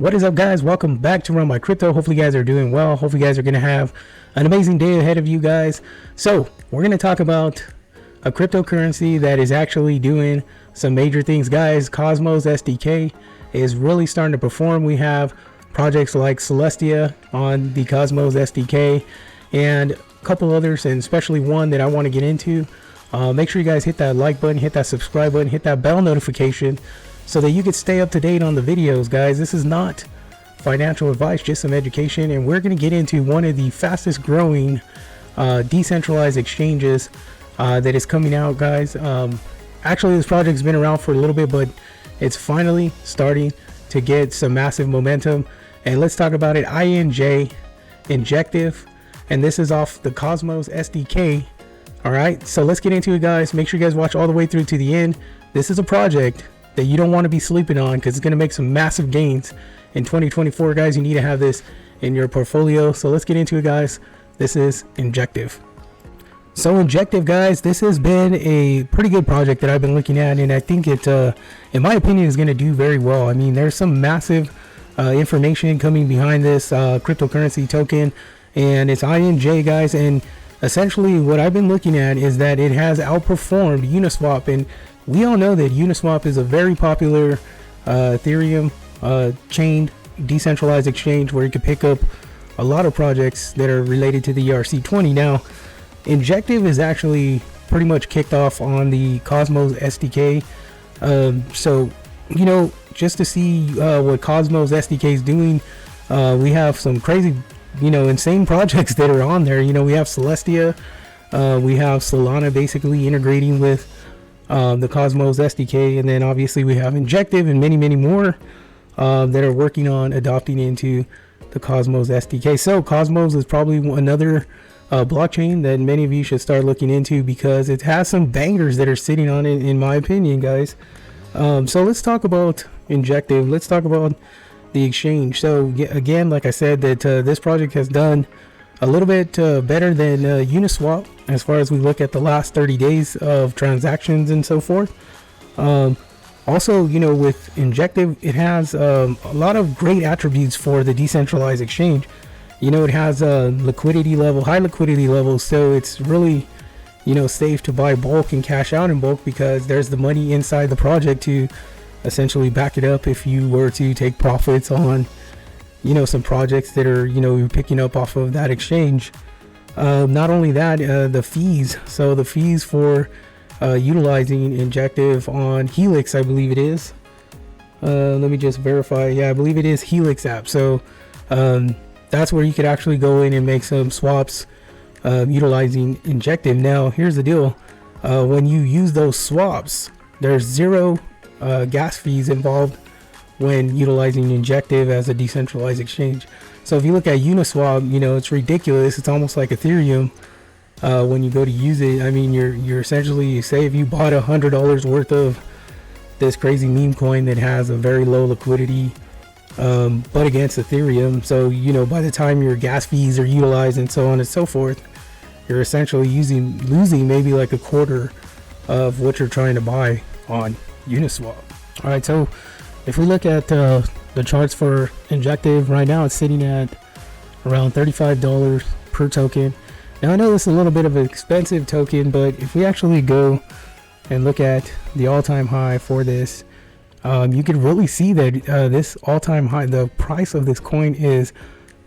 What is up, guys? Welcome back to Run My Crypto. Hopefully you guys are doing well. Hopefully you guys are going to have an amazing day ahead of you guys. So we're going to talk about a cryptocurrency that is actually doing some major things, guys. Cosmos SDK is really starting to perform. We have projects like Celestia on the Cosmos SDK and a couple others, and especially one that I want to get into. Make sure you guys hit that like button, hit that subscribe button, hit that bell notification so that you can stay up to date on the videos, guys. This is not financial advice, just some education, and we're going to get into one of the fastest growing decentralized exchanges that is coming out, guys. Actually, this project's been around for a little bit, but it's finally starting to get some massive momentum. And let's talk about it. INJ, Injective, and this is off the Cosmos SDK. All right, so let's get into it, guys. Make sure you guys watch all the way through to the end. This is a project that you don't want to be sleeping on because it's going to make some massive gains in 2024, guys. You need to have this in your portfolio. So let's get into it, guys. This is Injective. So Injective, guys, this has been a pretty good project that I've been looking at, and I think it, in my opinion, is going to do very well. I mean, there's some massive information coming behind this cryptocurrency token, and it's INJ, guys. And essentially what I've been looking at is that it has outperformed Uniswap, and we all know that Uniswap is a very popular Ethereum chained decentralized exchange where you can pick up a lot of projects that are related to the ERC20. Now, Injective is actually pretty much kicked off on the Cosmos SDK. So, you know, just to see what Cosmos SDK is doing, we have some crazy, you know, insane projects that are on there. You know, we have Celestia, we have Solana basically integrating with the Cosmos SDK, and then obviously we have Injective and many more that are working on adopting into the Cosmos SDK. So Cosmos is probably another blockchain that many of you should start looking into because it has some bangers that are sitting on it, in my opinion, guys. So let's talk about Injective. Let's talk about the exchange. So again, like I said, that this project has done a little bit better than Uniswap as far as we look at the last 30 days of transactions and so forth. Also, you know, with Injective, it has a lot of great attributes for the decentralized exchange. You know, it has a liquidity level, high liquidity levels, so it's really, you know, safe to buy bulk and cash out in bulk because there's the money inside the project to essentially back it up if you were to take profits on, you know, some projects that are, you know, you're picking up off of that exchange. Not only that, the fees. So the fees for utilizing Injective on Helix, I believe it is. Let me just verify. Yeah, I believe it is Helix app. So that's where you could actually go in and make some swaps utilizing Injective. Now, here's the deal. When you use those swaps, there's zero gas fees involved when utilizing Injective as a decentralized exchange. So if you look at Uniswap, you know, it's ridiculous. It's almost like Ethereum when you go to use it. I mean, you're essentially, say if you bought $100 worth of this crazy meme coin that has a very low liquidity, but against Ethereum. So, you know, by the time your gas fees are utilized and so on and so forth, you're essentially losing maybe like a quarter of what you're trying to buy on Uniswap. All right, so if we look at the charts for Injective right now, it's sitting at around $35 per token. Now, I know this is a little bit of an expensive token, but if we actually go and look at the all-time high for this, you can really see that this all-time high, the price of this coin is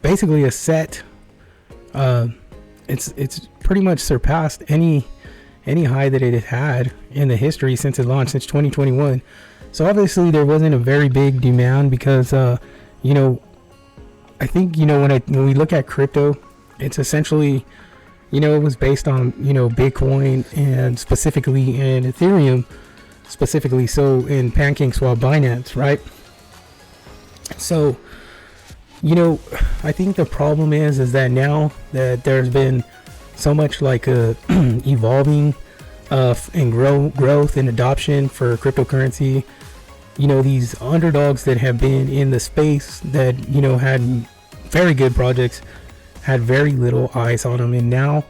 basically a set. It's pretty much surpassed any high that it had in the history since it launched, since 2021. So obviously there wasn't a very big demand because, you know, I think, you know, when we look at crypto, it's essentially, you know, it was based on, you know, Bitcoin and specifically in Ethereum, specifically so in PancakeSwap, Binance, right? So, you know, I think the problem is that now that there's been so much like evolving and growth and adoption for cryptocurrency, you know, these underdogs that have been in the space that, you know, had very good projects had very little eyes on them, and now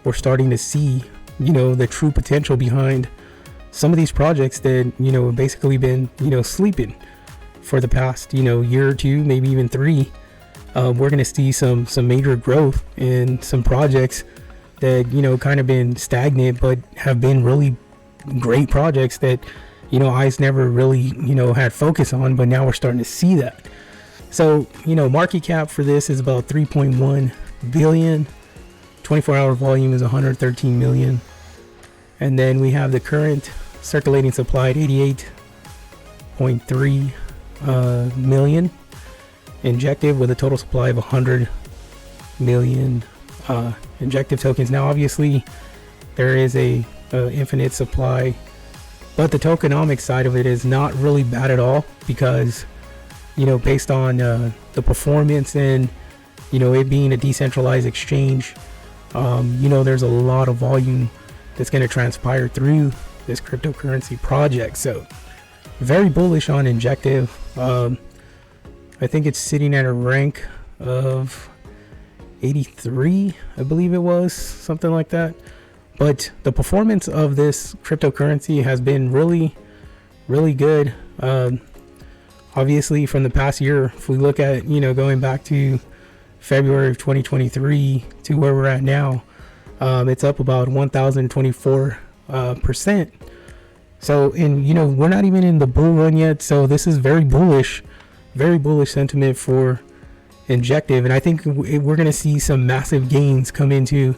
we're starting to see, you know, the true potential behind some of these projects that, you know, have basically been, you know, sleeping for the past, year or two, maybe even 3, we're going to see some major growth in some projects that, kind of been stagnant, but have been really great projects that, ICE never really, had focus on, but now we're starting to see that. So, market cap for this is about 3.1 billion. 24-hour volume is 113 million. And then we have the current circulating supply at 88.3 million. Injective with a total supply of 100 million Injective tokens. Now, obviously, there is a infinite supply, but the tokenomics side of it is not really bad at all, because based on the performance and it being a decentralized exchange, there's a lot of volume that's going to transpire through this cryptocurrency project. So very bullish on Injective. I think it's sitting at a rank of 83, I believe it was, something like that. But the performance of this cryptocurrency has been really, really good. Obviously, from the past year, if we look at, going back to February of 2023 to where we're at now, it's up about 1,024%. So, and we're not even in the bull run yet. So this is very bullish sentiment for Injective. And I think we're going to see some massive gains come into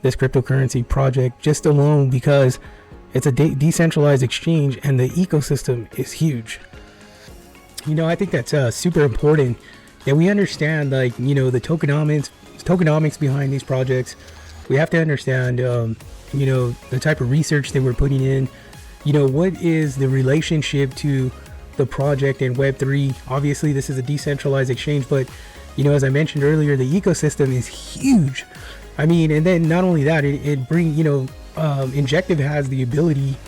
this cryptocurrency project just alone because it's a decentralized exchange and the ecosystem is huge. I think that's super important that we understand, like, the tokenomics behind these projects. We have to understand, the type of research that we're putting in. What is the relationship to the project in Web3? Obviously, this is a decentralized exchange, but, as I mentioned earlier, the ecosystem is huge. I mean, and then not only that, it brings, Injective has the ability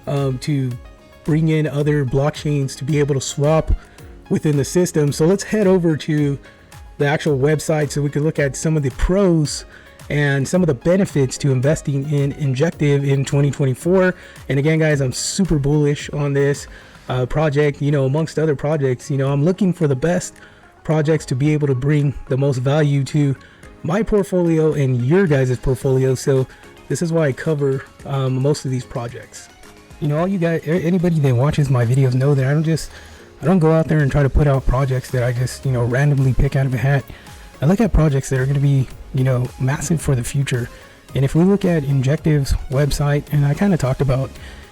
to bring in other blockchains to be able to swap within the system. So let's head over to the actual website so we can look at some of the pros and some of the benefits to investing in Injective in 2024. And again, guys, I'm super bullish on this project. Amongst other projects, I'm looking for the best projects to be able to bring the most value to my portfolio and your guys' portfolio. So this is why I cover most of these projects. All you guys, anybody that watches my videos know that I don't go out there and try to put out projects that I just, randomly pick out of a hat. I look at projects that are going to be, massive for the future. And if we look at Injective's website, and I kind of talked about,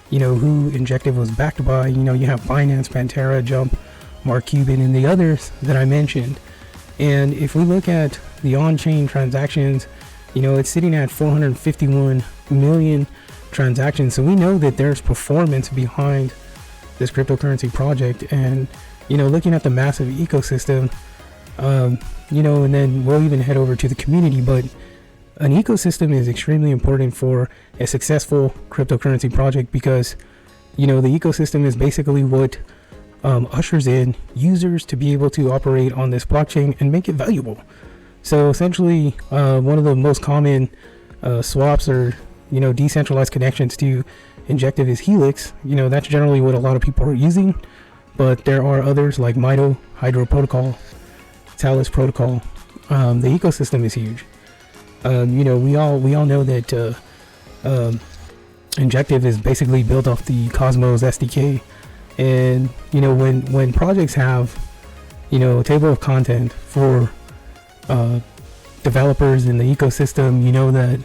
who Injective was backed by, you have Binance, Pantera, Jump, Mark Cuban, and the others that I mentioned. And if we look at the on-chain transactions, it's sitting at 451 million transactions. So we know that there's performance behind this cryptocurrency project. And, looking at the massive ecosystem, and then we'll even head over to the community, but an ecosystem is extremely important for a successful cryptocurrency project because, the ecosystem is basically what ushers in users to be able to operate on this blockchain and make it valuable. So essentially, one of the most common swaps or, decentralized connections to Injective is Helix. That's generally what a lot of people are using, but there are others like Mito, Hydro Protocol, Talus Protocol. The ecosystem is huge. We all know that Injective is basically built off the Cosmos SDK, and when projects have a table of content for developers in the ecosystem, that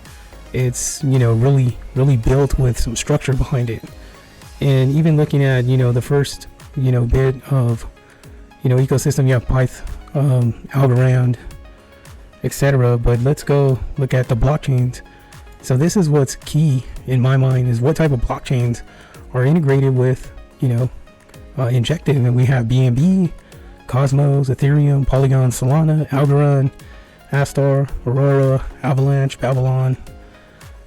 it's really built with some structure behind it. And even looking at the first bit of ecosystem, you have Python, Algorand, etc. But let's go look at the blockchains. So this is what's key in my mind, is what type of blockchains are integrated with Injective. And we have BNB, Cosmos, Ethereum, Polygon, Solana, Algorand, Astar, Aurora, Avalanche, Babylon,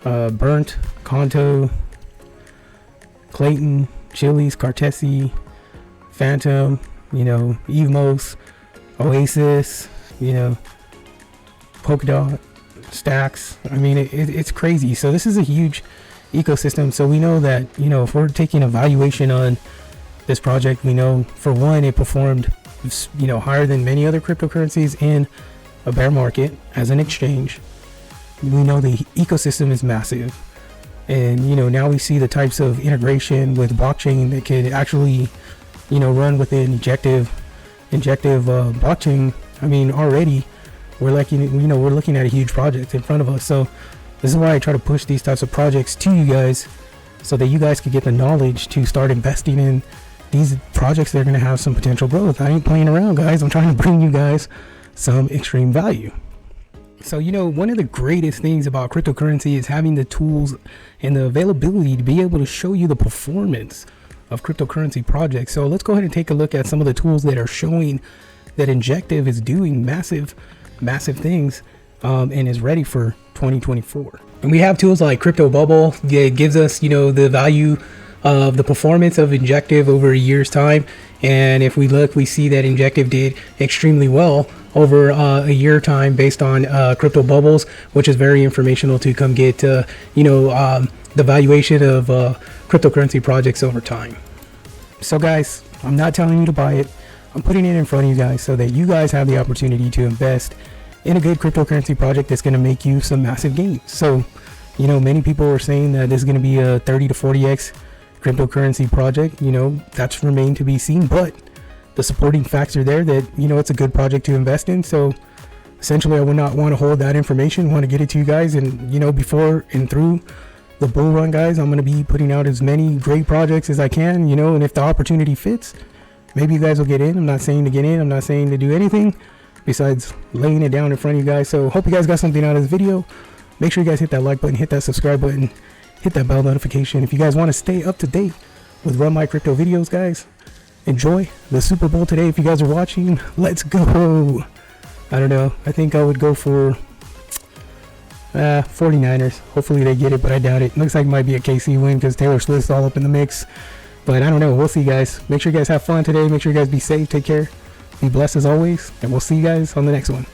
Burnt, Conto, Clayton, Chiliz, Cartesi, Phantom, Evmos, Oasis, Polkadot, Stacks. I mean, it's crazy. So this is a huge ecosystem. So we know that, if we're taking a valuation on, This project, we know for one, it performed, you know, higher than many other cryptocurrencies in a bear market as an exchange. We know the ecosystem is massive, and you know, now we see the types of integration with blockchain that could actually, you know, run within Injective blockchain. I mean, already we're like, you know, we're looking at a huge project in front of us. So this is why I try to push these types of projects to you guys, so that you guys could get the knowledge to start investing in these projects that are going to have some potential growth. I ain't playing around, guys. I'm trying to bring you guys some extreme value. So, you know, one of the greatest things about cryptocurrency is having the tools and the availability to be able to show you the performance of cryptocurrency projects. So let's go ahead and take a look at some of the tools that are showing that Injective is doing massive things and is ready for 2024. And we have tools like Crypto Bubble that gives us, you know, the value of the performance of Injective over a year's time. And if we look, we see that Injective did extremely well over a year time based on Crypto Bubbles, which is very informational to come get, you know, the valuation of cryptocurrency projects over time. So guys, I'm not telling you to buy it. I'm putting it in front of you guys so that you guys have the opportunity to invest in a good cryptocurrency project that's going to make you some massive gains. So, you know, many people are saying that this is going to be a 30 to 40x cryptocurrency project. You know, that's remained to be seen, but the supporting facts are there that, you know, it's a good project to invest in. So essentially, I would not want to hold that information, want to get it to you guys. And, you know, before and through the bull run, guys, I'm going to be putting out as many great projects as I can, you know, and if the opportunity fits, maybe you guys will get in. I'm not saying to get in. I'm not saying to do anything besides laying it down in front of you guys. So hope you guys got something out of this video. Make sure you guys hit that like button, hit that subscribe button, hit that bell notification. If you guys want to stay up to date with Run My Crypto videos, guys, enjoy the Super Bowl today. If you guys are watching, let's go. I don't know. I think I would go for 49ers. Hopefully they get it, but I doubt it. Looks like it might be a KC win because Taylor Swift's all up in the mix. But I don't know. We'll see, guys. Make sure you guys have fun today. Make sure you guys be safe. Take care. Be blessed as always. And we'll see you guys on the next one.